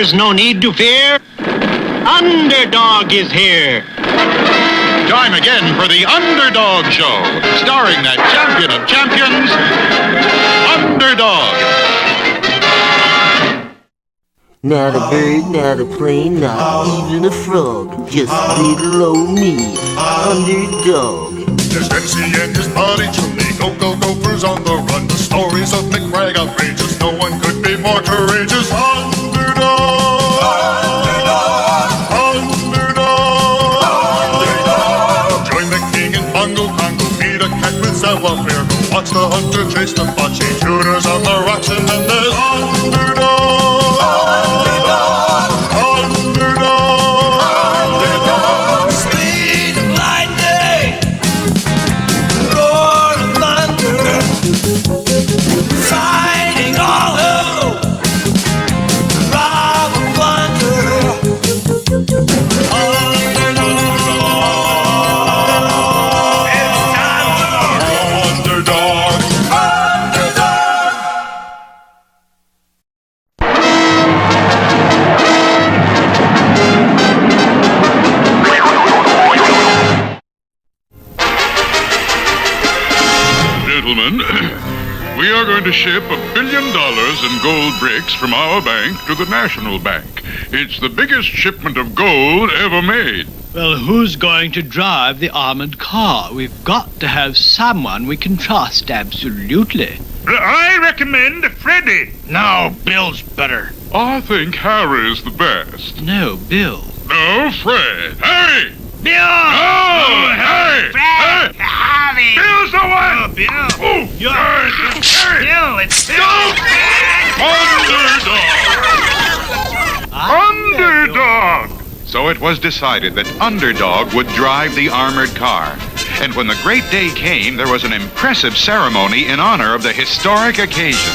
There's no need to fear. Underdog is here. Time again for the Underdog Show, starring that champion of champions, Underdog. Not a bird, not a plane, not even a frog. Just little old me, Underdog. There's MC and his buddy Julie, go gophers on the run. The stories of McBragg outrageous, no one could be more courageous. Underdog, Underdog, Underdog, Underdog. Join the king in Bongo Congo, meet a cat with savoir-faire. Go watch the hunter chase the Apache, shooters on the rocks, and then there's Underdog. We are going to ship $1 billion in gold bricks from our bank to the National Bank. It's the biggest shipment of gold ever made. Well, who's going to drive the armored car? We've got to have someone we can trust, absolutely. I recommend Freddie. No, Bill's better. I think Harry's the best. No, Bill. No, Fred. Harry! Bill! Oh, Harry! Fred! Harry! Bill's the one! Oh, Bill! Oh, Harry! Bill, it's Bill! Underdog! Underdog! So it was decided that Underdog would drive the armored car. And when the great day came, there was an impressive ceremony in honor of the historic occasion.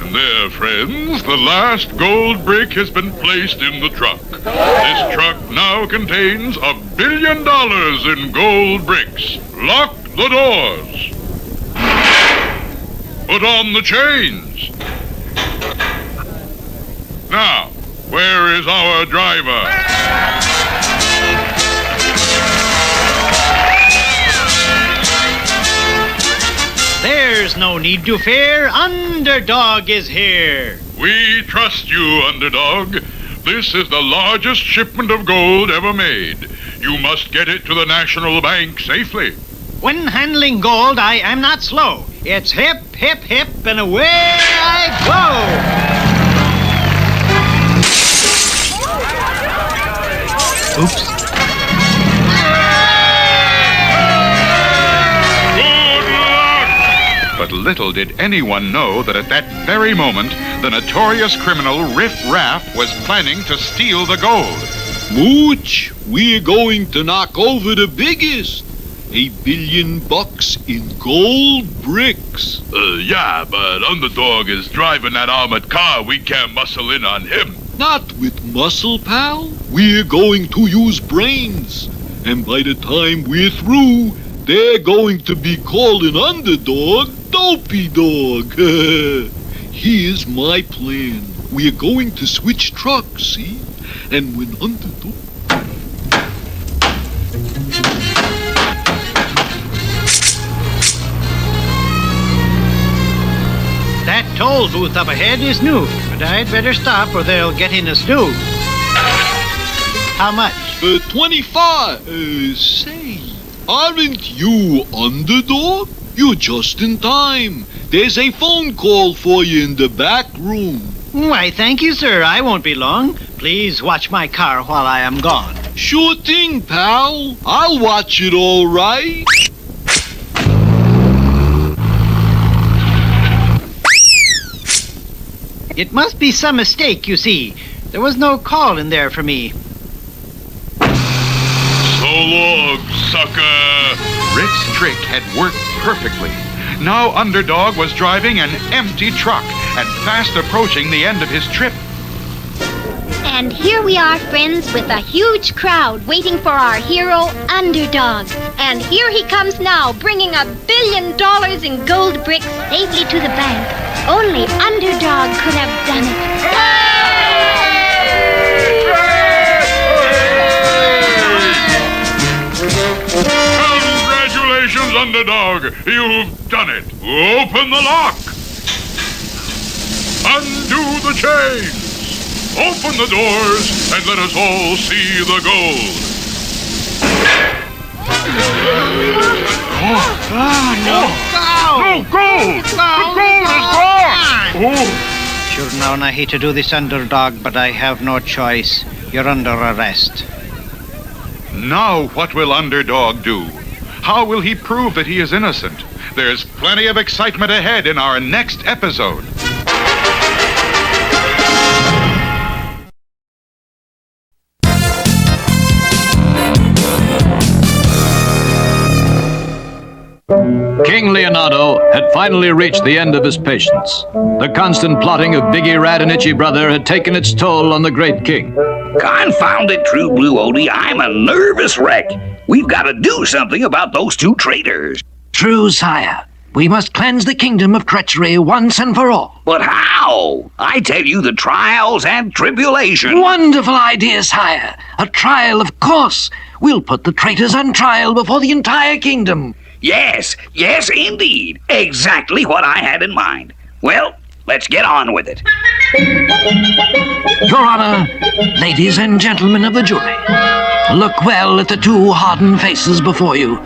And there, friends, the last gold brick has been placed in the truck. This truck now contains $1 billion in gold bricks. Lock the doors. Put on the chains. Now, where is our driver? There's no need to fear. Underdog is here. We trust you, Underdog. This is the largest shipment of gold ever made. You must get it to the National Bank safely. When handling gold, I am not slow. It's hip, hip, hip, and away I go. Oops. But little did anyone know that at that very moment, the notorious criminal Riffraff was planning to steal the gold. Mooch, we're going to knock over the biggest. $1 billion in gold bricks. Yeah, but Underdog is driving that armored car. We can't muscle in on him. Not with muscle, pal. We're going to use brains. And by the time we're through, they're going to be calling Underdog Dopey Dog. Here's my plan. We're going to switch trucks, see? And when Underdog... That toll booth up ahead is new, but I'd better stop or they'll get in a stew. How much? 25. Say, aren't you Underdog? You're just in time. There's a phone call for you in the back room. Why, thank you, sir. I won't be long. Please watch my car while I am gone. Sure thing, pal. I'll watch it all right. It must be some mistake, you see. There was no call in there for me. So long, sucker! Rick's trick had worked perfectly. Now Underdog was driving an empty truck and fast approaching the end of his trip. And here we are, friends, with a huge crowd waiting for our hero, Underdog. And here he comes now, bringing $1 billion in gold bricks safely to the bank. Only Underdog could have done it. Congratulations, Underdog. You've done it. Open the lock. Undo the chains. Open the doors and let us all see the gold. No gold! The gold is gone! Oh. Sure, now I hate to do this, Underdog, but I have no choice. You're under arrest. Now what will Underdog do? How will he prove that he is innocent? There's plenty of excitement ahead in our next episode. King Leonardo had finally reached the end of his patience. The constant plotting of Biggie and Itchy brother had taken its toll on the great king. Confound it, True Blue Odie, I'm a nervous wreck. We've got to do something about those two traitors. True, sire. We must cleanse the kingdom of treachery once and for all. But how? I tell you, the trials and tribulations. Wonderful idea, sire. A trial, of course. We'll put the traitors on trial before the entire kingdom. Yes, indeed. Exactly what I had in mind. Well, let's get on with it. Your Honor, ladies and gentlemen of the jury, look well at the two hardened faces before you.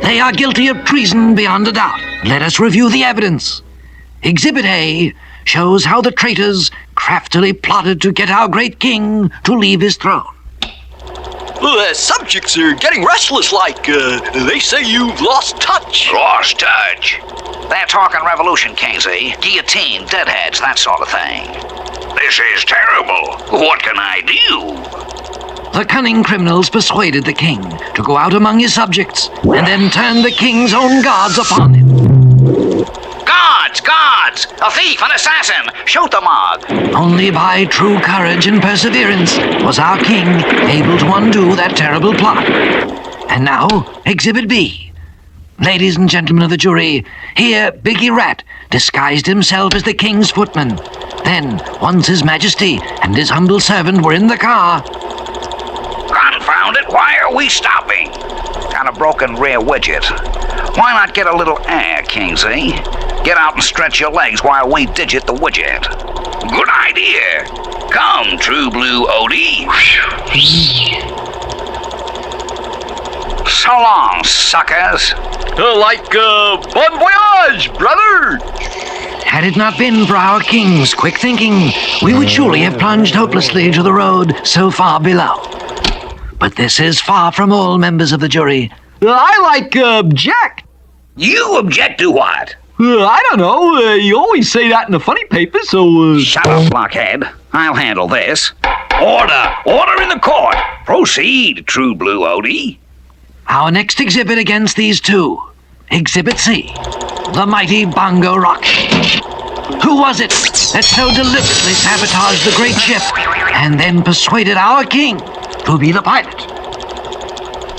They are guilty of treason beyond a doubt. Let us review the evidence. Exhibit A shows how the traitors craftily plotted to get our great king to leave his throne. Subjects are getting restless like, they say you've lost touch. Lost touch? They're talking revolution, Kingsley. Guillotine, deadheads, that sort of thing. This is terrible. What can I do? The cunning criminals persuaded the king to go out among his subjects and then turn the king's own guards upon him. Guards! A thief, an assassin! Shoot the mob! Only by true courage and perseverance was our king able to undo that terrible plot. And now, Exhibit B. Ladies and gentlemen of the jury, here Biggie Rat disguised himself as the king's footman. Then, once His Majesty and his humble servant were in the car... Confound it, why are we stopping? Got a broken rear widget. Why not get a little air, Kingsley? Get out and stretch your legs while we digit the widget. Good idea. Come, True Blue Odie. So long, suckers. Bon voyage, brother! Had it not been for our king's quick thinking, we would surely have plunged hopelessly to the road so far below. But this is far from all, members of the jury. I object. You object to what? I don't know. You always say that in the funny paper, so... Shut up, blockhead. I'll handle this. Order in the court. Proceed, True Blue Odie. Our next exhibit against these two. Exhibit C. The mighty bongo rocket. Who was it that so deliberately sabotaged the great ship and then persuaded our king to be the pilot?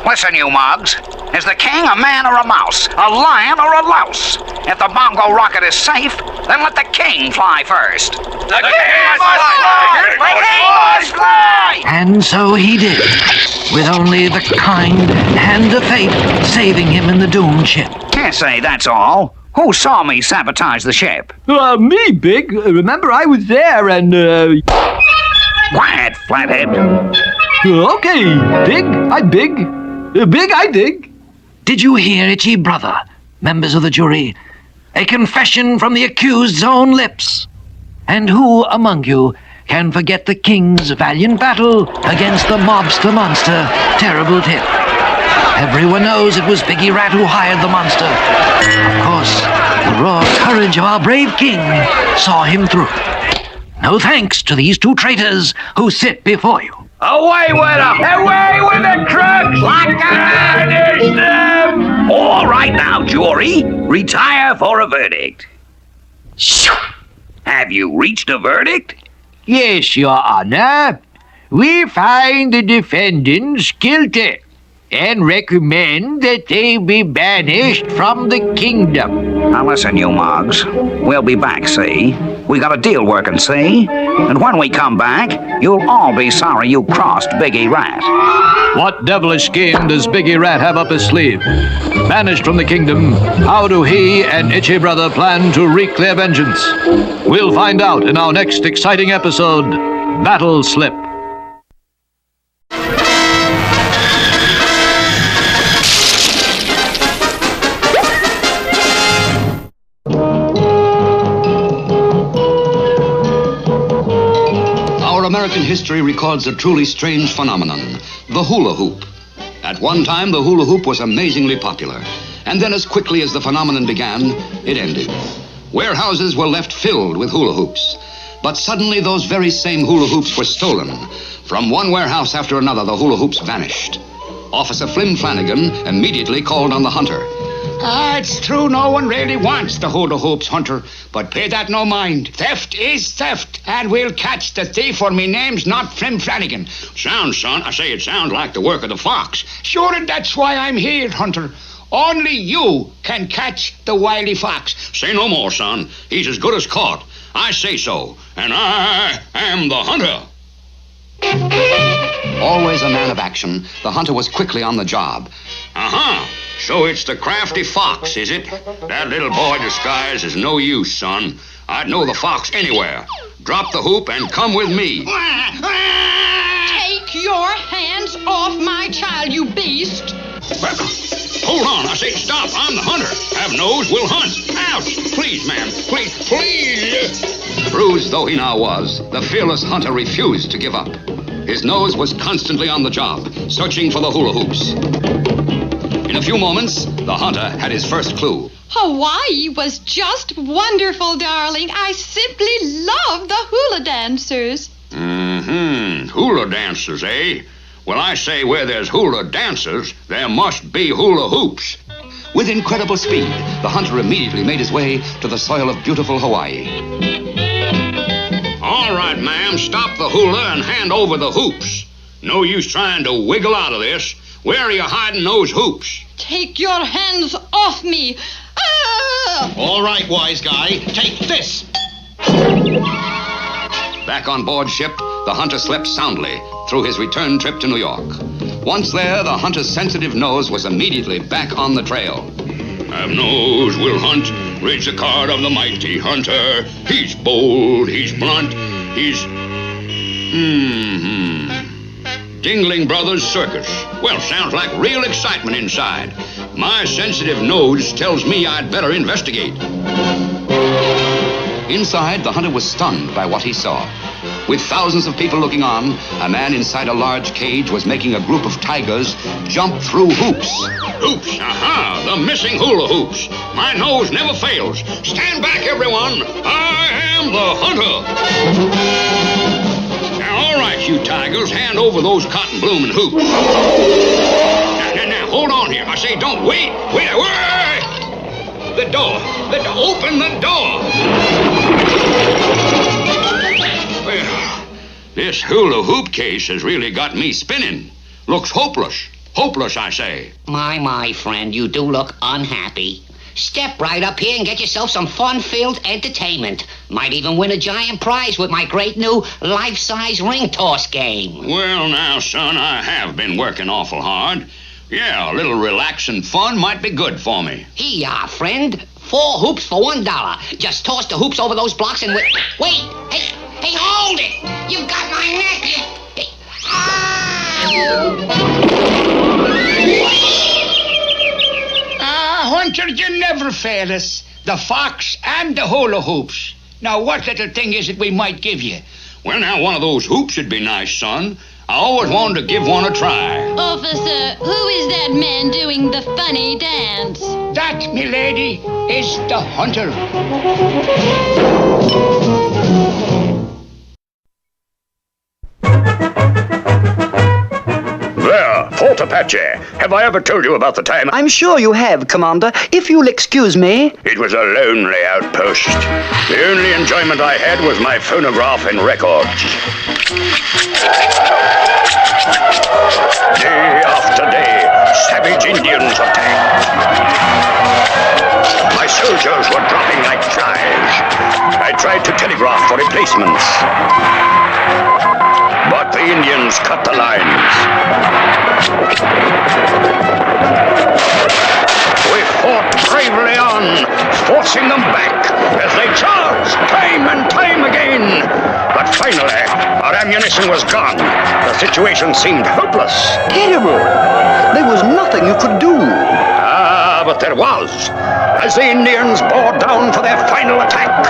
Listen, you mugs. Is the king a man or a mouse? A lion or a louse? If the bongo rocket is safe, then let the king fly first. The king must fly! The king must fly! And so he did, with only the kind hand of fate saving him in the doomed ship. Can't say that's all. Who saw me sabotage the ship? Me, Big. Remember, I was there and, Quiet, flathead. Okay, Big, I big. Big, I dig. Did you hear, Itchy brother, members of the jury? A confession from the accused's own lips. And who among you can forget the king's valiant battle against the mobster monster, Terrible Tim? Everyone knows it was Biggie Rat who hired the monster. Of course, the raw courage of our brave king saw him through. No thanks to these two traitors who sit before you. Away with them! Away with the crooks! Finish them! All right now, jury. Retire for a verdict. Have you reached a verdict? Yes, Your Honor. We find the defendants guilty. and recommend that they be banished from the kingdom. Now listen, you mugs. We'll be back, see? We got a deal working, see? And when we come back, you'll all be sorry you crossed Biggie Rat. What devilish scheme does Biggie Rat have up his sleeve? Banished from the kingdom, how do he and Itchy Brother plan to wreak their vengeance? We'll find out in our next exciting episode, Battleslip. American history records a truly strange phenomenon, the hula hoop. At one time, the hula hoop was amazingly popular, and then as quickly as the phenomenon began, it ended. Warehouses were left filled with hula hoops, but suddenly those very same hula hoops were stolen. From one warehouse after another, the hula hoops vanished. Officer Flim Flanagan immediately called on the hunter. It's true no one really wants the hula hoops, Hunter, but pay that no mind. Theft is theft, and we'll catch the thief, for me name's not Flim Flanagan. Sounds, son, I say it sounds like the work of the fox. Sure, and that's why I'm here, Hunter. Only you can catch the wily fox. Say no more, son. He's as good as caught. I say so, and I am the hunter. Always a man of action, the hunter was quickly on the job. Uh-huh. So it's the crafty fox, is it? That little boy disguise is no use, son. I'd know the fox anywhere. Drop the hoop and come with me. Take your hands off my child, you beast. Hold on, I say stop. I'm the hunter. Have nose, we'll hunt. Ouch! Please, ma'am. Please, please. Bruised though he now was, the fearless hunter refused to give up. His nose was constantly on the job, searching for the hula hoops. In a few moments, the hunter had his first clue. Hawaii was just wonderful, darling. I simply love the hula dancers. Mm-hmm. Hula dancers, eh? Well, I say where there's hula dancers, there must be hula hoops. With incredible speed, the hunter immediately made his way to the soil of beautiful Hawaii. All right, ma'am, stop the hula and hand over the hoops. No use trying to wiggle out of this. Where are you hiding those hoops? Take your hands off me. Ah! All right, wise guy, take this. Back on board ship, the hunter slept soundly through his return trip to New York. Once there, the hunter's sensitive nose was immediately back on the trail. Have nose, we'll hunt. Reach the card of the mighty hunter. He's bold, he's blunt, he's... Dingling Brothers Circus. Well, sounds like real excitement inside. My sensitive nose tells me I'd better investigate. Inside, the hunter was stunned by what he saw. With thousands of people looking on, a man inside a large cage was making a group of tigers jump through hoops. Hoops, aha, the missing hula hoops. My nose never fails. Stand back, everyone. I am the hunter. Now, all right, you tigers, hand over those cotton blooming hoops. Now, hold on here. I say don't wait. Wait. The door. Open the door. Well, this hula hoop case has really got me spinning. Looks hopeless. Hopeless, I say. My friend, you do look unhappy. Step right up here and get yourself some fun-filled entertainment. Might even win a giant prize with my great new life-size ring toss game. Well, now, son, I have been working awful hard. Yeah, a little relaxing fun might be good for me. Here you are, friend. 4 hoops for $1. Just toss the hoops over those blocks and wait. Hey, hold it! You've got my neck! Hunter, you never fail us. The fox and the hula hoops. Now, what little thing is it we might give you? Well, now, one of those hoops would be nice, son. I always wanted to give one a try. Officer, who is that man doing the funny dance? That, milady, is the hunter. There, Fort Apache. Have I ever told you about the time? I'm sure you have, Commander. If you'll excuse me. It was a lonely outpost. The only enjoyment I had was my phonograph and records. Day after day, Savage Indians attacked. My soldiers were dropping like flies. I tried to telegraph for replacements. But the Indians cut the lines. We fought bravely on, forcing them back as they charged time and time again. But finally, our ammunition was gone. The situation seemed hopeless. Terrible. There was nothing you could do. Ah, but there was, as the Indians bore down for their final attack.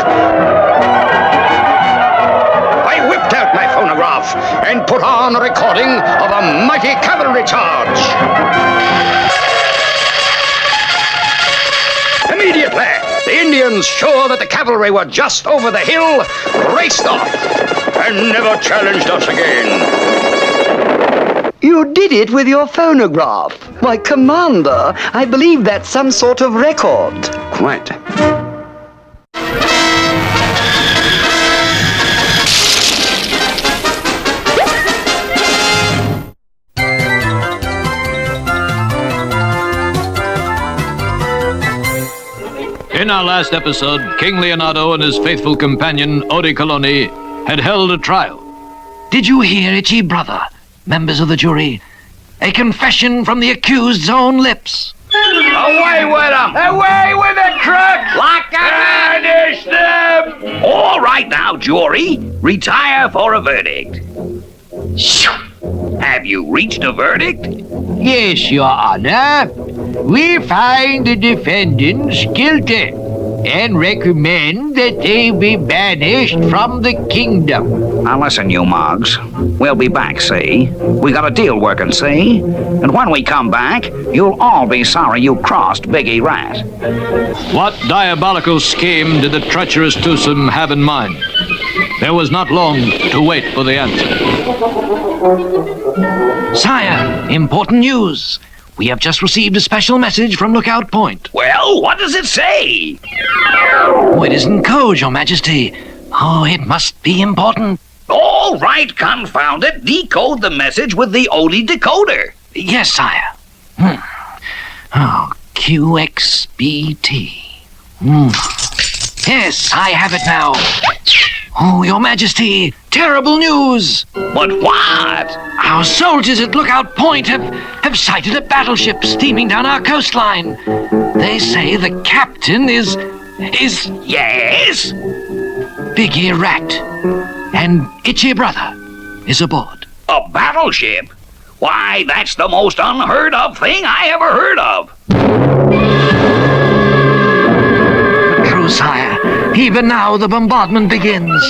I whipped out my phonograph and put on a recording of a mighty cavalry charge. Immediately, the Indians, sure that the cavalry were just over the hill, raced off and never challenged us again. You did it with your phonograph. Why, Commander, I believe that's some sort of record. Quite. In our last episode, King Leonardo and his faithful companion, Odie Coloni, had held a trial. Did you hear, Itchy brother, members of the jury? A confession from the accused's own lips. Away with them! Away with the crook! Lock and Banish them! All right now, jury. Retire for a verdict. Have you reached a verdict? Yes, Your Honor. We find the defendants guilty and recommend that they be banished from the kingdom. Now listen, you mugs. We'll be back, see? We got a deal working, see? And when we come back, you'll all be sorry you crossed Biggie Rat. What diabolical scheme did the treacherous twosome have in mind? There was not long to wait for the answer. Sire, important news. We have just received a special message from Lookout Point. Well, what does it say? Oh, it isn't code, Your Majesty. Oh, it must be important. All right, confound it. Decode the message with the Odie decoder. Yes, sire. Oh, QXBT. Yes, I have it now. Oh, Your Majesty, terrible news! But what? Our soldiers at Lookout Point have sighted a battleship steaming down our coastline. They say the captain is... Yes? Biggie Rat. And Itchy Brother is aboard. A battleship? Why, that's the most unheard of thing I ever heard of. True, sire. Even now the bombardment begins.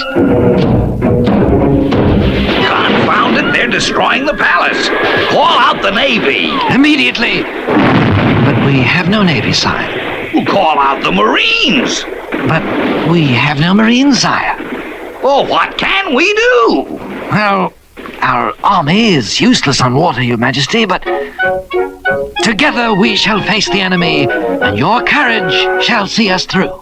Confound it, they're destroying the palace. Call out the Navy. Immediately. But we have no Navy, sire. Call out the Marines. But we have no Marines, sire. Well, what can we do? Well, our army is useless on water, Your Majesty, but together we shall face the enemy, and your courage shall see us through.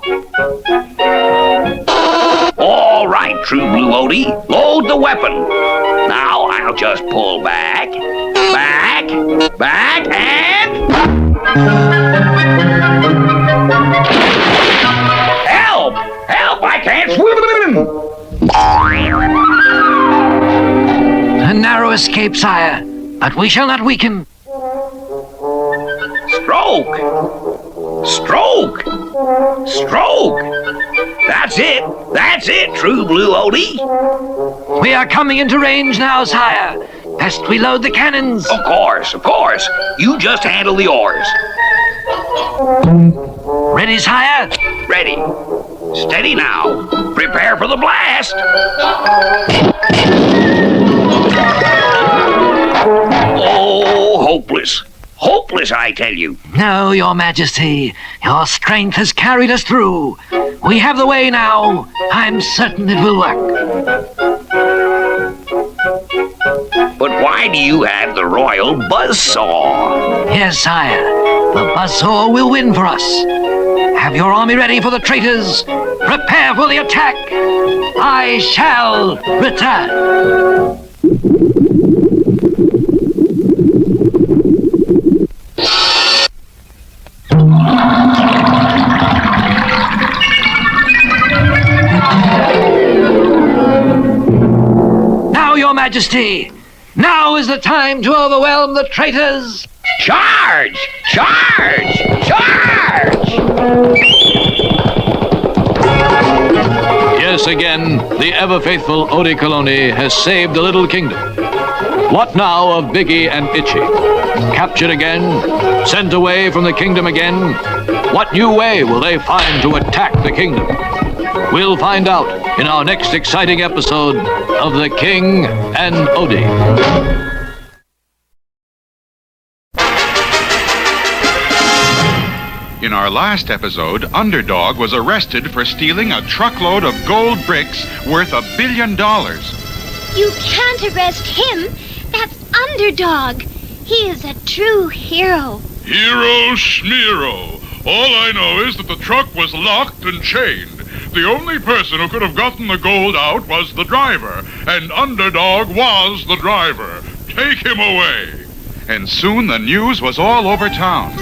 All right, True Blue Odie, load the weapon. Now I'll just pull back, and... Help! Help! I can't swim! A narrow escape, sire, but we shall not weaken. Stroke! That's it, True Blue Odie. We are coming into range now, sire. Best we load the cannons. Of course. You just handle the oars. Ready, sire? Ready. Steady now. Prepare for the blast. Oh, hopeless. Hopeless, I tell you. No, Your Majesty. Your strength has carried us through. We have the way now. I'm certain it will work. But why do you have the royal buzzsaw? Yes, sire. The buzzsaw will win for us. Have your army ready for the traitors. Prepare for the attack. I shall return. Majesty. Now is the time to overwhelm the traitors. Charge! Charge! Charge! Yes, again, the ever-faithful Odie Colony has saved the little kingdom. What now of Biggie and Itchy? Captured again? Sent away from the kingdom again? What new way will they find to attack the kingdom? We'll find out in our next exciting episode of The King and Odie. In our last episode, Underdog was arrested for stealing a truckload of gold bricks worth $1 billion. You can't arrest him. That's Underdog. He is a true hero. Hero Schmiro. All I know is that the truck was locked and chained. The only person who could have gotten the gold out was the driver, and Underdog was the driver. Take him away. And soon the news was all over town.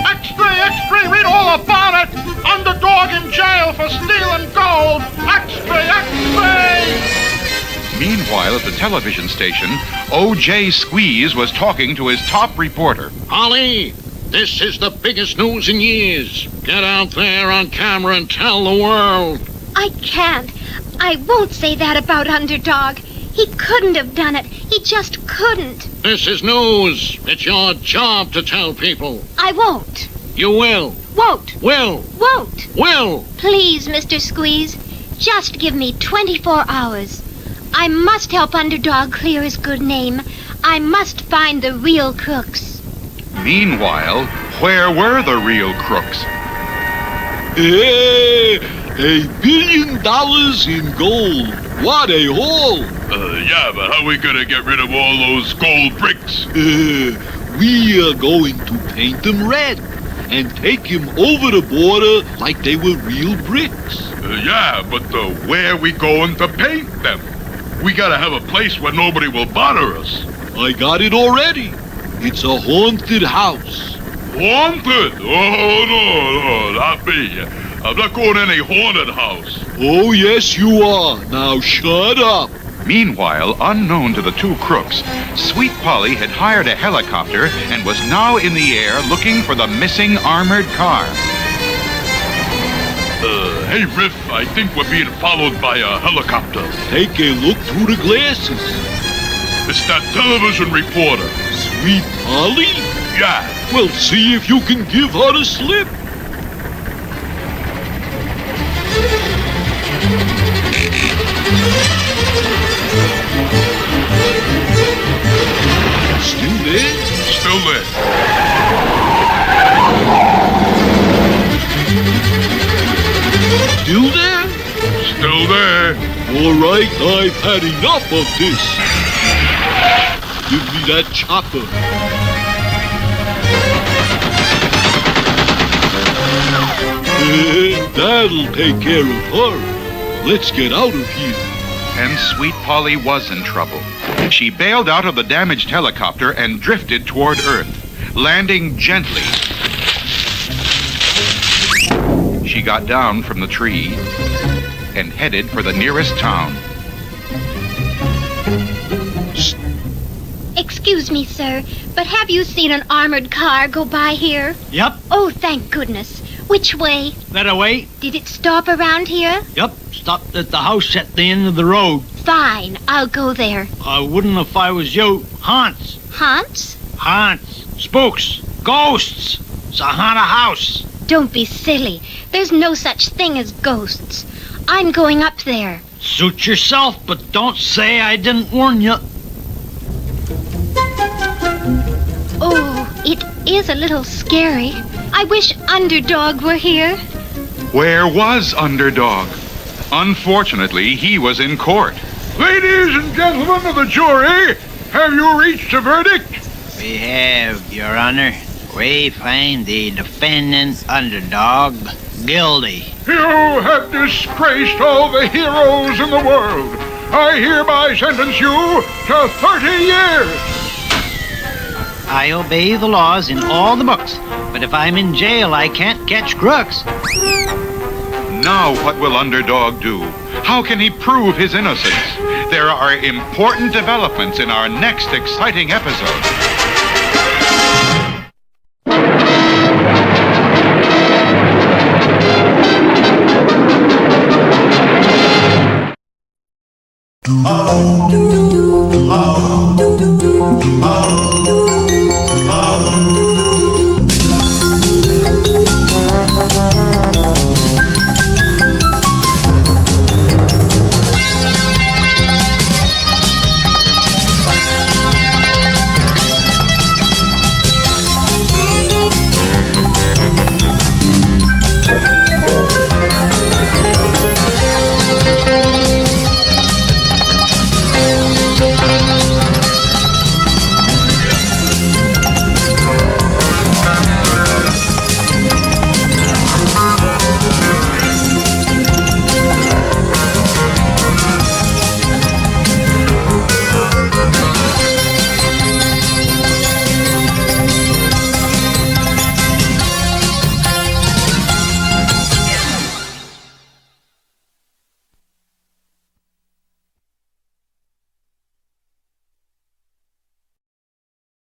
Extra, extra, read all about it. Underdog in jail for stealing gold. Extra, extra. Meanwhile, at the television station, O.J. Squeeze was talking to his top reporter. Holly, this is the biggest news in years. Get out there on camera and tell the world. I can't. I won't say that about Underdog. He couldn't have done it. He just couldn't. This is news. It's your job to tell people. I won't. You will. Won't. Will. Won't. Will. Please, Mr. Squeeze, just give me 24 hours. I must help Underdog clear his good name. I must find the real crooks. Meanwhile, where were the real crooks? Hey, $1 billion in gold. What a haul. Yeah, but how are we gonna get rid of all those gold bricks? We are going to paint them red and take them over the border like they were real bricks. Yeah, but where are we going to paint them? We gotta have a place where nobody will bother us. I got it already. It's a haunted house. Haunted? Oh, no, not me. I'm not going to any haunted house. Oh, yes, you are. Now shut up. Meanwhile, unknown to the two crooks, Sweet Polly had hired a helicopter and was now in the air looking for the missing armored car. Hey, Riff, I think we're being followed by a helicopter. Take a look through the glasses. It's that television reporter. Sweet Polly? Yeah. Well, see if you can give her the slip. Still there? Still there. Still there? Still there. All right, I've had enough of this. Give me that chopper. That'll take care of her. Let's get out of here. And Sweet Polly was in trouble. She bailed out of the damaged helicopter and drifted toward Earth, landing gently. She got down from the tree and headed for the nearest town. Excuse me, sir, but have you seen an armored car go by here? Yep. Oh, thank goodness. Which way? That away? Did it stop around here? Yep. Stopped at the house at the end of the road. Fine, I'll go there. I wouldn't if I was you. Haunts. Haunts? Haunts. Spooks. Ghosts. It's a haunted house. Don't be silly. There's no such thing as ghosts. I'm going up there. Suit yourself, but don't say I didn't warn you. Oh, it is a little scary. I wish Underdog were here. Where was Underdog? Unfortunately, he was in court. Ladies and gentlemen of the jury, have you reached a verdict? We have, Your Honor. We find the defendant, Underdog, guilty. You have disgraced all the heroes in the world. I hereby sentence you to 30 years. I obey the laws in all the books, but if I'm in jail, I can't catch crooks. Now what will Underdog do? How can he prove his innocence? There are important developments in our next exciting episode. Oh,